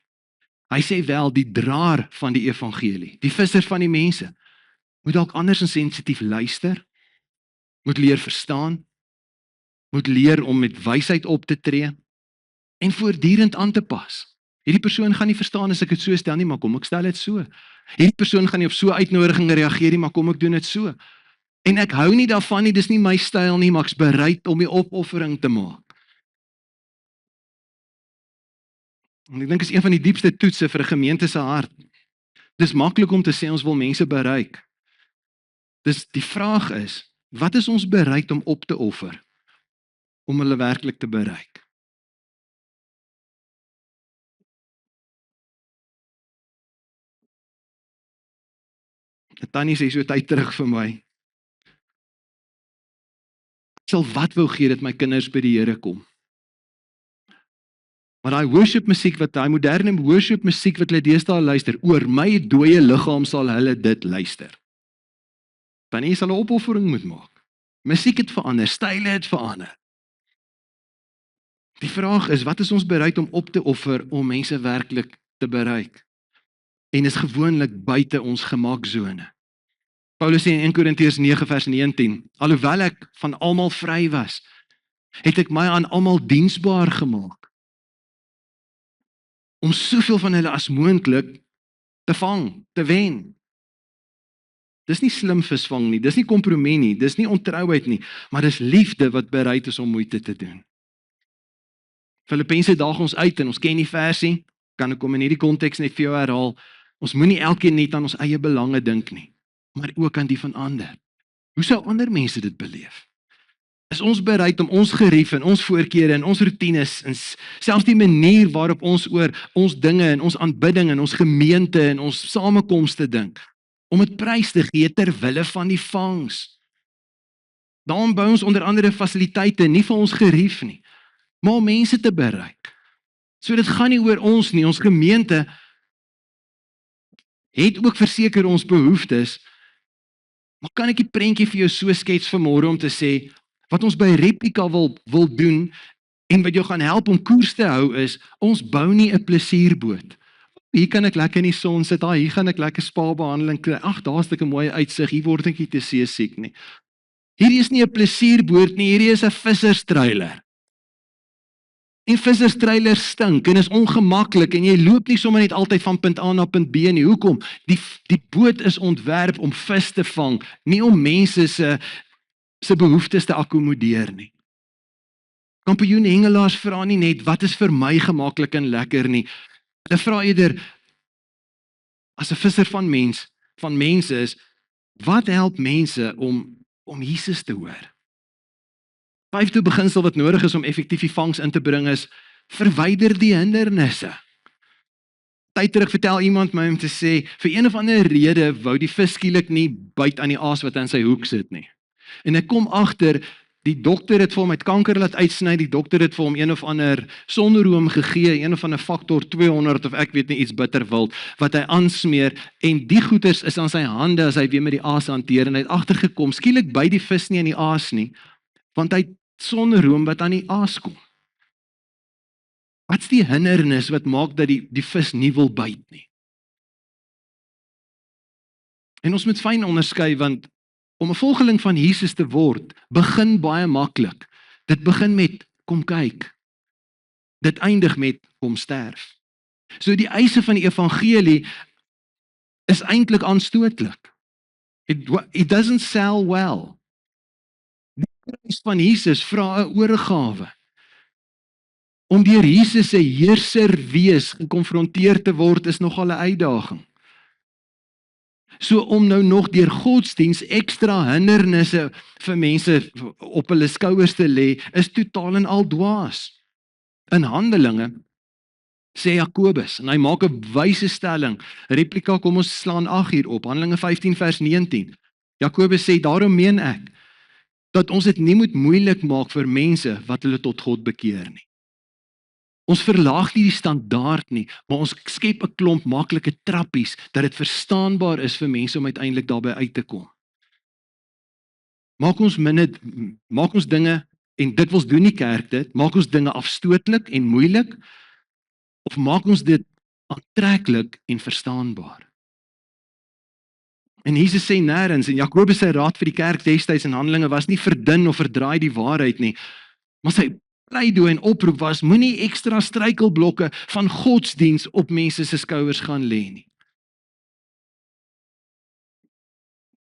Speaker 1: Hy sê wel die draer van die evangelie, die visser van die mense, moet dalk anders en sensitief luister, moet leer verstaan, moet leer om met wysheid op te tree, en voortdurend aan te pas. Hierdie persoon gaan nie verstaan as ek dit so stel nie, maar kom ek stel dit so. Hierdie persoon gaan nie op so 'n uitnodiging reageer nie, maar kom ek doen dit so. En ek hou nie daarvan nie, dis nie my styl nie, maar ek's bereid om die opoffering te maak. En ek dink is een van die diepste toetse vir 'n gemeente se hart. Dis maklik om te sê ons wil mense bereik. Die vraag is, wat is ons bereid om op te offer om hulle werklik te bereik? 'n tannie sê so tyd terug vir my, ek sal wat wou gee dat my kinders by die Here kom. Maar daai worship musiek wat daai moderne worship musiek wat hulle deesdae luister, oor my dooie liggaam sal hulle dit luister. Tannie sal 'n opoffering moet maak. Musiek het verander, style het verander. Die vraag is, wat is ons bereid om op te offer om mense werklik te bereik? En is gewoonlik buite ons gemaksone. Paulus sê in 1 Korintiërs 9 vers 19, alhoewel ek van almal vry was, het ek my aan almal diensbaar gemaak, om soveel van hulle as moontlik te vang, te wen. Dis nie slim visvang nie, dis nie kompromie nie, dis nie ontrouheid nie, maar dis liefde wat bereid is om moeite te doen. Filippense daag ons uit en ons ken die versie, kan ek hom in hierdie konteks net vir jou herhaal, ons moenie elkeen net aan ons eie belange dink nie, maar ook aan die van ander. Hoe sou ander mense dit beleef? Is ons bereid om ons gerief en ons voorkeure en ons routines en selfs die manier waarop ons oor ons dinge en ons aanbidding en ons gemeente en ons samekomste dink, om dit prys te gee ter wille van die vangs? Daarom bou ons onder andere fasiliteite nie vir ons gerief nie, maar om mense te bereik. So dit gaan nie oor ons nie, ons gemeente het ook verseker ons behoeftes, maar kan ek die prentjie vir jou so skets vanmôre om te sê, wat ons by Replika wil doen, en wat jou gaan help om koers te hou is, ons bou nie 'n plesierboot. Hier kan ek lekker in die son sit, hier gaan ek lekker spa behandeling kry, ag, daar is 'n mooi uitsig, hier word ek nie te seesiek nie. Hierdie is nie 'n plesierboot nie, hierdie is 'n visserstreiler. En visserstreilers stink en is ongemaklik en jy loop nie sommer net altyd van punt A na punt B nie. Hoekom? Die boot is ontwerp om vis te vang, nie om mense se behoeftes te akkommodeer nie. Kampioen hengelaars vra nie net wat is vir my gemaklik en lekker nie. Hulle vra eerder, as 'n visser van mense is, wat help mense om Jesus te hoor? Vyfde beginsel wat nodig is om effektief die vangs in te bring is, verwyder die hindernisse. Tyd terug vertel iemand my om te sê, vir een of ander rede wou die vis skielik nie byt aan die aas wat in sy hoek sit nie. En ek kom agter, die dokter het vir hom uit kanker laat uitsny, die dokter het vir hom een of ander sonroom gegee, een of ander faktor 200 of ek weet nie iets bitterwild, wat hy aansmeer, en die goeters is aan sy hande as hy weer met die aas hanteer, en hy het agtergekom, skielik byt die vis nie aan die aas nie, want hy het sonroom wat aan die aas kom. Wat's die hindernis wat maak dat die vis nie wil byt nie? En ons moet fyn onderskei, want om 'n volgeling van Jesus te word, begin baie maklik. Dit begin met, kom kyk. Dit eindig met, kom sterf. So die eise van die evangelie is eintlik aanstootlik. It doesn't sell well. Die kruis van Jesus vra 'n oorgawe. Om deur Jesus se heerser wees gekonfronteer te word is nogal 'n uitdaging. So om nou nog deur godsdiens ekstra hindernisse vir mense op hulle skouers te lê, is totaal en al dwaas. In Handelinge sê Jakobus, en hy maak 'n wyse stelling, Replika, kom ons slaan 8 hier op, Handelinge 15 vers 19. Jakobus sê, daarom meen ek, dat ons dit nie moet moeilik maak vir mense wat hulle tot God bekeer nie. Ons verlaag nie die standaard nie, maar ons skep 'n klomp maklike trappies, dat dit verstaanbaar is vir mense om uiteindelik daarby uit te kom. Maak ons dinge, en dit wil doen die kerk dit, maak ons dinge afstootlik en moeilik, of maak ons dit aantreklik en verstaanbaar? En Jesus sê nêrens, en Jakobus se raad vir die kerk destyds in Handelinge was nie verdun of verdraai die waarheid nie, maar sy pleidooi en oproep was, moenie ekstra struikelblokke van godsdiens op mense se skouers gaan lê nie.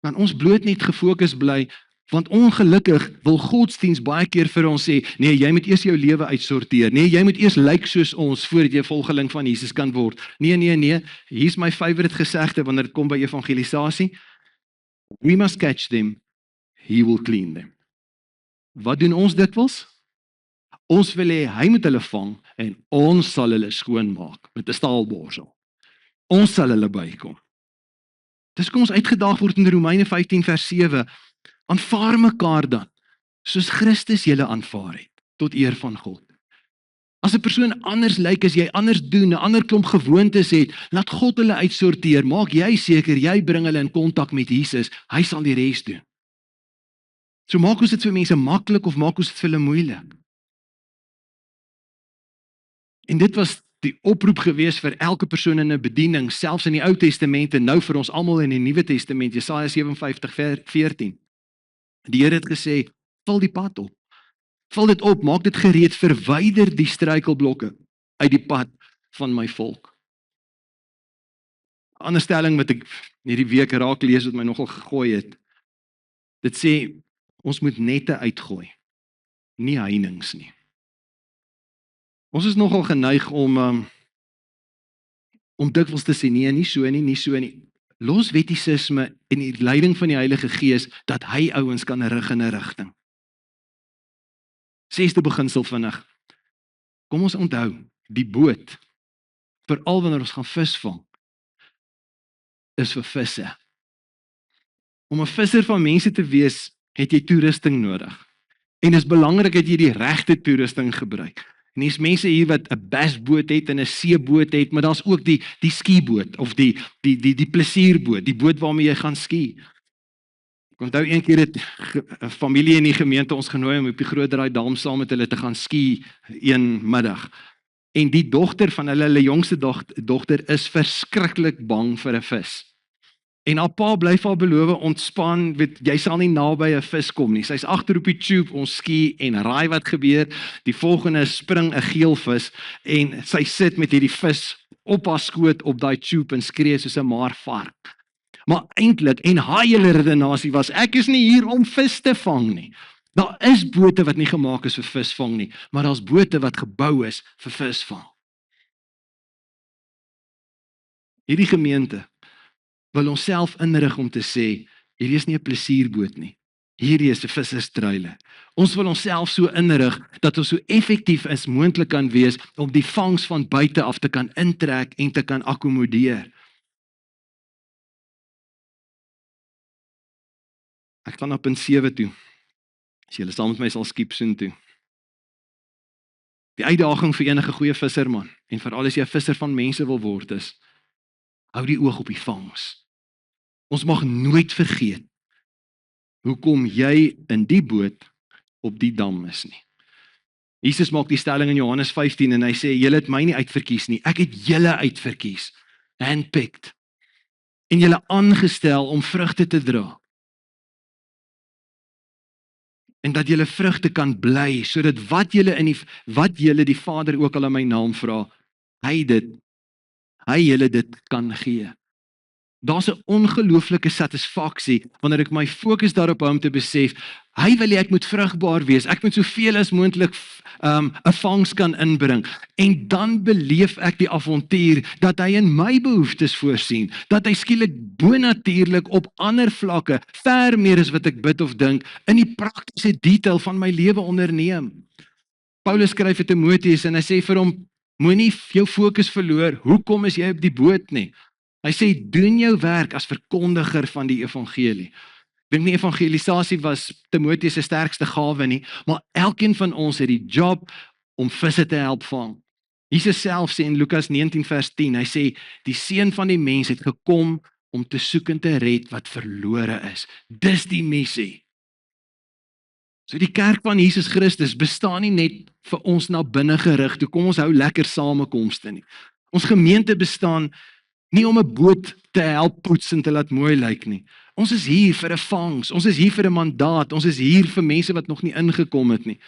Speaker 1: Kan ons bloot net gefokus bly, want ongelukkig wil godsdiens baie keer vir ons sê, nee, jy moet eers jou lewe uitsorteer, nee, jy moet eers lyk soos ons, voordat jy volgeling van Jesus kan word. Nee, hier's my favorite gesegde, wanneer dit kom by evangelisasie, we must catch them, he will clean them. Wat doen ons dikwels? Ons wil hê, hy moet hulle vang, en ons sal hulle skoon maak, met 'n staalborsel. Ons sal hulle bykom. Dis kom ons uitgedaag word in Romeine 15 vers 7. Aanvaar mekaar dan, soos Christus julle aanvaar het, tot eer van God. As 'n persoon anders lyk, as jy anders doen, 'n ander klomp gewoontes het, laat God hulle uitsorteer. Maak jy seker, jy bring hulle in kontak met Jesus, hy sal die res doen. So maak ons dit vir mense maklik of maak ons dit vir hulle moeilik? En dit was die oproep gewees vir elke persoon in 'n bediening, selfs in die Ou Testament en nou vir ons almal in die Nuwe Testament, Jesaja 57:14. Die Here het gesê, vul die pad op. Vul dit op, maak dit gereed, verwyder die struikelblokke uit die pad van my volk. 'n Ander stelling wat ek hierdie week raak lees wat my nogal gegooi het. Dit sê ons moet nette uitgooi, nie heininge nie. Ons is nogal geneig om dikwels te sê nee, nie so nie, nie so nie. Los wettisisme en die leiding van die Heilige Gees dat hy ouens kan rig in 'n rigting. 6de beginsel vinnig. Kom ons onthou, die boot, veral wanneer ons gaan visvang, is vir visse. Om 'n visser van mense te wees, het jy toerusting nodig. En dit is belangrik dat jy die regte toerusting gebruik. En hier's mense hier wat 'n bassboot het en 'n seeboot het, maar daar's ook die skieboot of die plesierboot, die boot waarmee jy gaan ski. Ek onthou een keer het 'n familie in die gemeente ons genooi om op die Groot Draai Dam saam met hulle te gaan ski een middag. En die dogter van hulle jongste dogter is verskriklik bang vir 'n vis. En haar pa bly vir haar beloof, ontspan, weet, jy sal nie naby 'n vis kom nie. Sy's agter op die tube, ons ski en raai wat gebeur, die volgende spring 'n geelvis en sy sit met hierdie vis op haar skoot op daai tube en skree soos 'n maar vark. Maar eintlik, en haar hele redenasie was, ek is nie hier om vis te vang nie. Daar is bote wat nie gemaak is vir visvang nie, maar daar's bote wat gebou is vir visvang. Hierdie gemeente wil ons self inrig om te sê, hierdie is nie 'n plesierboot nie. Hierdie is 'n visserstruile. Ons wil onsself so inrig dat ons so effektief as moontlik kan wees om die vangs van buite af te kan intrek en te kan akkommodeer. Ek gaan na punt 7 toe. As julle saam met my sal skiep soontoe. Die uitdaging vir enige goeie visserman en veral as jy 'n visser van mense wil word is, hou die oog op die vangs. Ons mag nooit vergeet hoekom jy in die boot op die dam is nie. Jesus maak die stelling in Johannes 15 en hy sê, julle het my nie uitverkies nie, ek het julle uitverkies, handpicked, en julle aangestel om vrugte te dra. En dat julle vrugte kan bly, sodat wat julle die Vader ook al in my naam vra, hy julle dit kan gee. Daar's 'n ongelooflike satisfaksie wanneer ek my fokus daarop hou om te besef, hy wil hê ek moet vrugbaar wees, ek moet soveel as moontlik 'n vangs kan inbring, en dan beleef ek die avontuur dat hy in my behoeftes voorsien, dat hy skielik bonatuurlik op ander vlakke, ver meer as wat ek bid of dink, in die praktiese detail van my lewe onderneem. Paulus skryf vir Timoteus en hy sê vir hom, moenie jou fokus verloor, hoekom is jy op die boot nie? Hy sê, doen jou werk as verkondiger van die evangelie. Ek dink nie evangelisasie was Timoteus se sterkste gawe nie, maar elkeen van ons het die job om visse te help vang. Jesus self sê in Lukas 19 vers 10, hy sê, die Seun van die mens het gekom om te soek en te red wat verlore is. Dis die missie. So die kerk van Jesus Christus bestaan nie net vir ons na binne gerig, toe kom ons hou lekker samekomste nie. Ons gemeente bestaan nie om 'n boot te help poets en te laat mooi lyk nie. Ons is hier vir 'n vangs, ons is hier vir 'n mandaat, ons is hier vir mense wat nog nie ingekom het nie.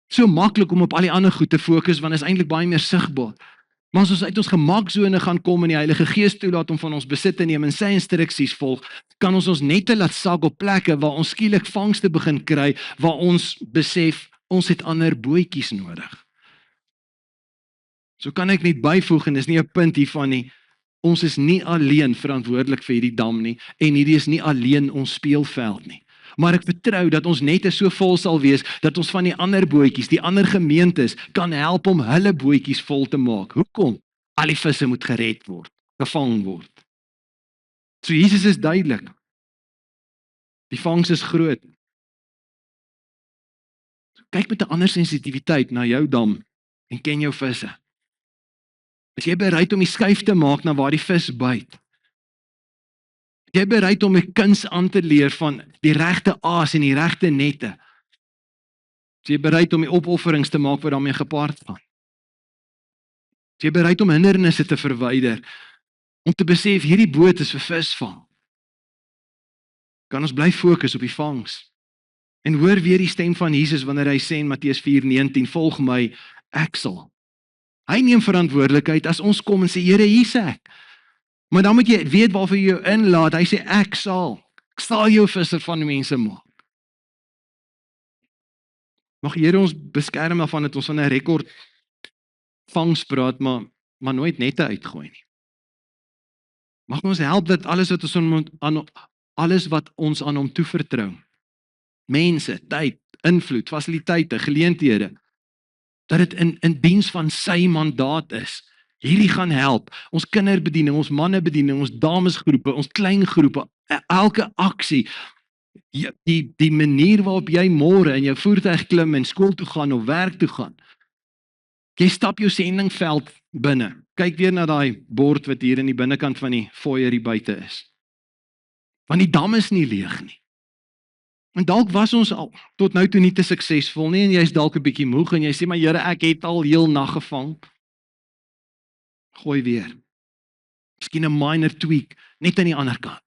Speaker 1: So maklik om op al die ander goed te fokus, want is eintlik baie meer sigbaar. Maar as ons uit ons gemaksone gaan kom en die Heilige Gees toelaat om van ons besit te neem en sy instruksies volg, kan ons nette laat sak op plekke waar ons skielik vangste begin kry, waar ons besef, ons het ander bootjies nodig. So kan ek net byvoeg, en dis nie 'n punt hiervan nie, ons is nie alleen verantwoordelik vir hierdie dam nie, en hierdie is nie alleen ons speelveld nie. Maar ek vertrou dat ons net so vol sal wees, dat ons van die ander bootjies, die ander gemeentes, kan help om hulle bootjies vol te maak. Hoekom? Al die visse moet gered word, gevang word. So Jesus is duidelik. Die vangs is groot. Kyk met 'n ander sensitiwiteit na jou dam en ken jou visse. Is jy bereid om die skuif te maak na waar die vis byt? Is jy bereid om 'n kuns aan te leer van die regte aas en die regte nette? Is jy bereid om die opofferings te maak wat daarmee gepaard gaan? Is jy bereid om hindernisse te verwyder om te besef hierdie boot is vir visvang? Kan ons bly fokus op die vangs? En hoor weer die stem van Jesus wanneer hy sê in Matteus 4:19, volg my, ek sal. Hy neem verantwoordelikheid as ons kom en sê, Here, hier's ek. Maar dan moet jy weet waarvoor jy jou inlaat. Hy sê, ek sal jou visser van mense maak. Mag die Here ons beskerm daarvan dat ons van 'n rekord vangs praat, maar nooit nette uitgooi nie. Mag ons help dat alles wat ons aan hom toevertrou, mense, tyd, invloed, fasiliteite, geleenthede, dat dit in diens van sy mandaat is. Hierdie gaan help. Ons kinderbediening, ons mannebediening, ons damesgroepe, ons kleingroepe, elke aksie, die manier waarop jy môre in jou voertuig klim en skool toe gaan of werk toe gaan. Jy stap jou sendingveld binne. Kyk weer na daai bord wat hier in die binnekant van die foyer hier buite is. Want die dam is nie leeg nie. En dalk was ons al tot nou toe nie te suksesvol nie en jy's dalk 'n bietjie moeg en jy sê maar Here, ek het al heel nag gevang. Gooi weer. Miskien 'n minor tweak net aan die ander kant.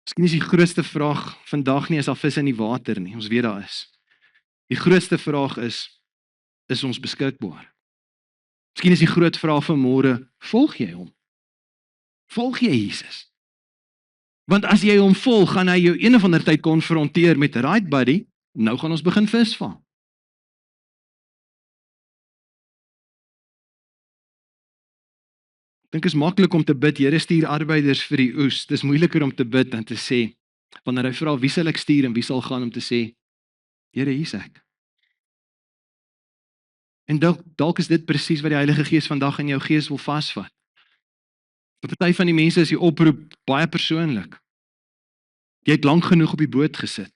Speaker 1: Miskien is die grootste vraag vandag nie is daar vis in die water nie. Ons weet daar is. Die grootste vraag is ons beskikbaar? Miskien is die groot vraag van môre, volg jy hom? Volg jy Jesus? Want as jy hom volg, gaan hy jou een of ander tyd konfronteer met, right buddy, nou gaan ons begin visvang. Ek dink is maklik om te bid, Here stuur arbeiders vir die oes. Dis moeiliker om te bid en te sê, wanneer hy vra, wie sal ek stuur en wie sal gaan om te sê, Here, hier's ek. En dalk is dit presies wat die Heilige Gees vandag in jou gees wil vasvat. Vir party van die mense is die oproep baie persoonlik. Jy het lank genoeg op die boot gesit.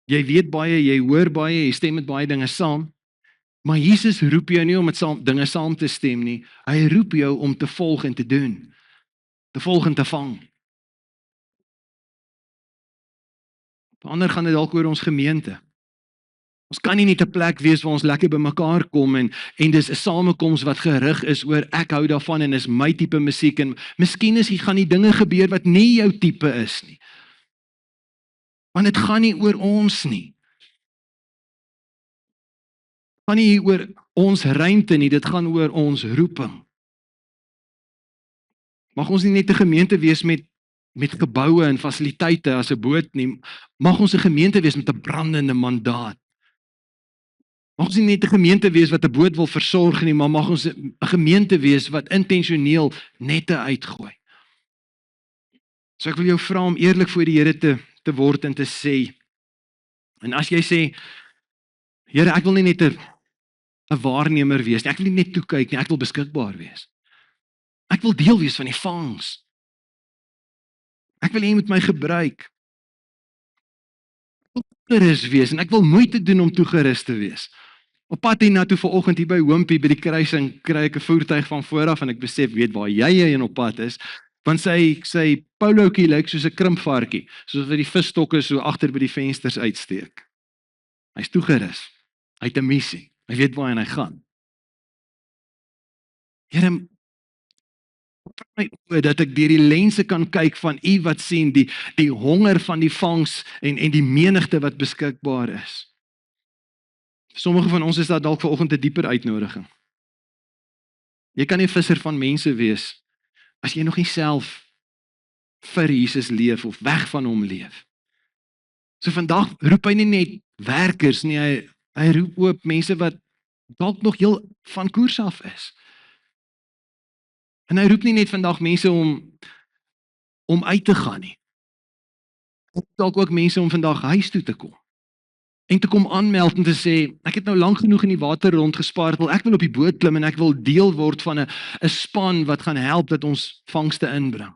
Speaker 1: Jy weet baie, jy hoor baie, jy stem met baie dinge saam. Maar Jesus roep jou nie om met dinge saam te stem nie. Hy roep jou om te volg en te doen. Te volg en te vang. Ander gaan dit dalk oor ons gemeente. Ons kan nie net 'n plek wees waar ons lekker bymekaar kom en dis 'n samekoms wat gerig is oor ek hou daarvan en is my tipe musiek en miskien gaan die dinge gebeur wat nie jou tipe is nie. Want dit gaan nie oor ons nie. Dit gaan nie oor ons ruimte nie, dit gaan oor ons roeping. Mag ons nie net 'n gemeente wees met geboue en fasiliteite as 'n boot nie, mag ons 'n gemeente wees met 'n brandende mandaat. Mag ons nie net 'n gemeente wees wat 'n boot wil versorg nie, maar mag ons 'n gemeente wees wat intentioneel nette uitgooi. So ek wil jou vra om eerlik voor die Here te word en te sê, en as jy sê, Here, ek wil nie net 'n waarnemer wees nie, ek wil nie net toe kyk nie, ek wil beskikbaar wees. Ek wil deel wees van die vangs. Ek wil hê jy moet my gebruik. Ek wil toegerus wees en ek wil moeite doen om toegerus te wees. Op pad hiernatoe vanoggend hier by Hompie by die kruising kry ek 'n voertuig van vooraf en ek besef weet waar jy heen op pad is, want sy polootjie lyk soos 'n krimpvarkie, soos wat die visstokke so agter by die vensters uitsteek. Hy's toegerus. Hy het 'n missie. Hy weet waarheen hy gaan. Here, my oë dat ek deur die lense kan kyk van U wat sien die honger van die vangs en die menigte wat beskikbaar is. Sommige van ons is daar dalk vanoggend 'n dieper uitnodiging. Jy kan nie visser van mense wees as jy nog nie self vir Jesus leef of weg van hom leef. So vandag roep hy nie net werkers nie, hy roep ook mense wat dalk nog heel van koers af is. En hy roep nie net vandag mense om uit te gaan nie. Dalk ook mense om vandag huis toe te kom. En te kom aanmeld en te sê, ek het nou lank genoeg in die water rondgespartel, ek wil op die boot klim en ek wil deel word van 'n span wat gaan help dat ons vangste inbring.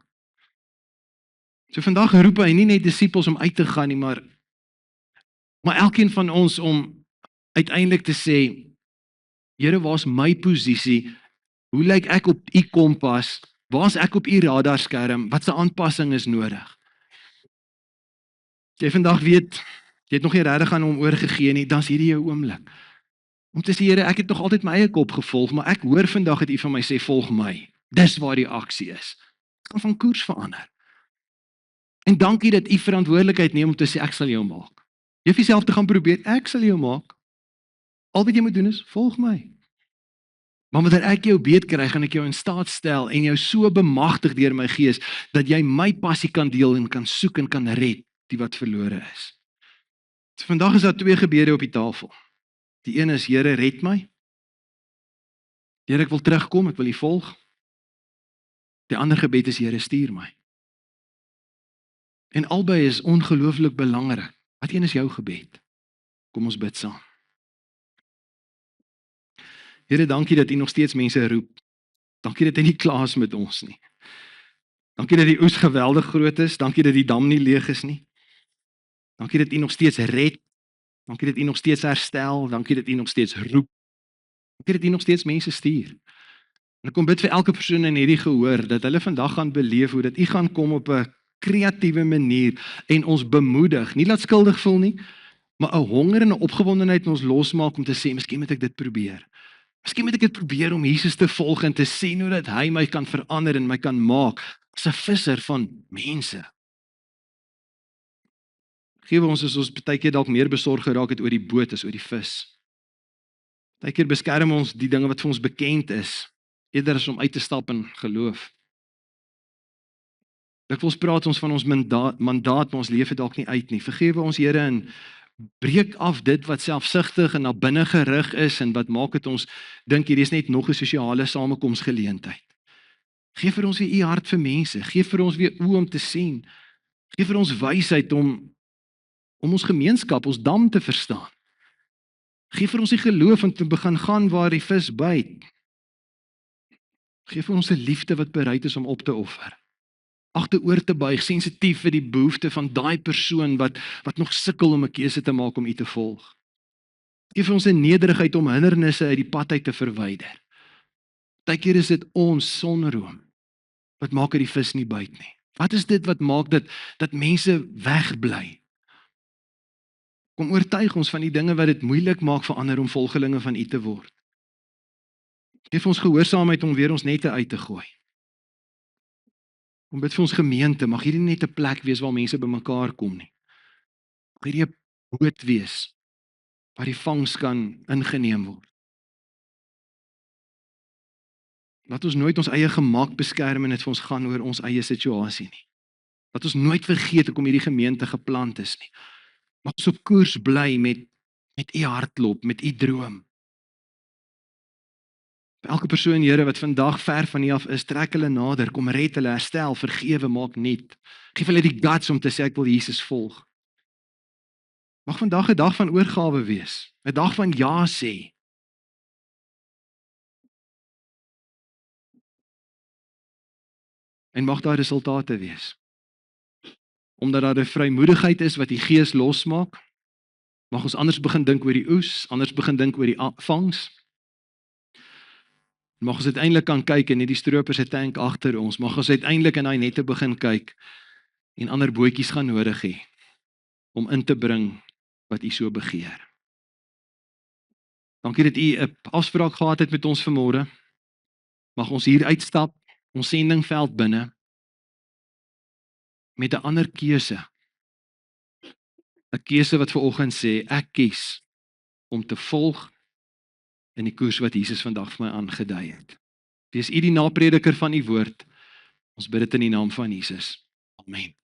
Speaker 1: So vandag roep hy nie net disippels om uit te gaan nie, maar elkeen van ons om uiteindelik te sê, Here, waar's my posisie? Hoe lyk ek op u kompas? Waar's ek op u radarskerm? Watse aanpassing is nodig? Jy vandag weet, jy het nog nie regtig aan hom oorgegee nie, dan's hierdie jou oomblik. Om te sê, Here, ek het nog altyd my eie kop gevolg, maar ek hoor vandag het u van my sê, volg my. Dis waar die aksie is. Ek kan van koers verander. En dankie dat u verantwoordelikheid neem om te sê, ek sal jou maak. Jy hoef jouself te gaan probeer, ek sal jou maak. Al wat jy moet doen is, volg my. Maar wanneer ek jou beet kry, gaan ek jou in staat stel en jou so bemagtig deur my gees, dat jy my passie kan deel en kan soek en kan red, die wat verlore is. So vandag is daar 2 gebede op die tafel. Die een is, Here, red my. Here, ek wil terugkom, ek wil u volg. Die ander gebed is, Here, stuur my. En albei is ongelooflik belangrik. Wat een is jou gebed? Kom ons bid saam. Here, dankie dat u nog steeds mense roep. Dankie dat hy nie klaar is met ons nie. Dankie dat die oes geweldig groot is. Dankie dat die dam nie leeg is nie. Dankie dat u nog steeds red. Dankie dat u nog steeds herstel. Dankie dat u nog steeds roep. Dankie dat u nog steeds mense stuur. En ek kom bid vir elke persoon in hierdie gehoor, dat hulle vandag gaan beleef hoe dat u gaan kom op 'n kreatiewe manier en ons bemoedig. Nie laat skuldig voel nie, maar 'n honger en 'n opgewondenheid in ons losmaak om te sê, miskien moet ek dit probeer. Miskien moet ek dit probeer om Jesus te volg en te sien hoe dat hy my kan verander en my kan maak as 'n visser van mense. Gewe ons as ons baie keer dalk meer besorg geraak het oor die boot as oor die vis. Baie keer beskerm ons die dinge wat vir ons bekend is, eerder as om uit te stap in geloof. Dikwels praat ons van ons mandaat, maar ons leef dit dalk nie uit nie. Vergewe ons Here en breek af dit wat selfsugtig en na binne gerig is en wat maak dit ons dink hierdie is net nog 'n sosiale samekomsgeleentheid. Gee vir ons weer u hart vir mense, gee vir ons weer oë om te sien. Gee vir ons wysheid om ons gemeenskap, ons dam te verstaan. Gee vir ons die geloof om te begin gaan waar die vis byt. Gee vir ons 'n liefde wat bereid is om op te offer. Agteroor te buig, sensitief vir die behoefte van daai persoon wat nog sukkel om 'n keuse te maak om u te volg. Gee vir ons 'n nederigheid om hindernisse uit die pad uit te verwyder. Partykeer is dit ons sonroom wat maak dat die vis nie byt nie. Wat is dit wat maak dat mense wegbly? Kom oortuig ons van die dinge wat dit moeilik maak vir ander om volgelinge van u te word. Geef ons gehoorsaamheid om weer ons nette uit te gooi. Kom bid vir ons gemeente, mag hierdie net 'n plek wees waar mense bymekaar kom nie. Mag hierdie 'n boot wees waar die vangs kan ingeneem word. Laat ons nooit ons eie gemak beskerm en dit vir ons gaan oor ons eie situasie nie. Laat ons nooit vergeet hoekom hierdie gemeente geplant is nie. Mag ons op koers bly met u hartklop, met u droom. Vir elke persoon, Here, wat vandag ver van U af is, trek hulle nader, kom red hulle, herstel, vergewe, maak nuut. Geef hulle die guts om te sê, ek wil Jesus volg. Mag vandag 'n dag van oorgawe wees, 'n dag van ja sê. En mag daar resultate wees. Omdat daar 'n vrymoedigheid is wat die Gees losmaak, mag ons anders begin dink oor die oes, anders begin dink oor die vangs. Mag ons uiteindelik kan kyk en nie die stroopers se tank agter ons, mag ons uiteindelik in daai nette begin kyk en ander bootjies gaan nodig hê om in te bring wat U so begeer. Dankie dat U 'n afspraak gehad het met ons vanmôre. Mag ons hier uitstap, ons sendingveld binne met 'n ander keuse. 'n Keuse wat vanoggend sê ek kies om te volg in die koers wat Jesus vandag vir my aangedui het. Wees U die naprediker van U woord. Ons bid dit in die naam van Jesus. Amen.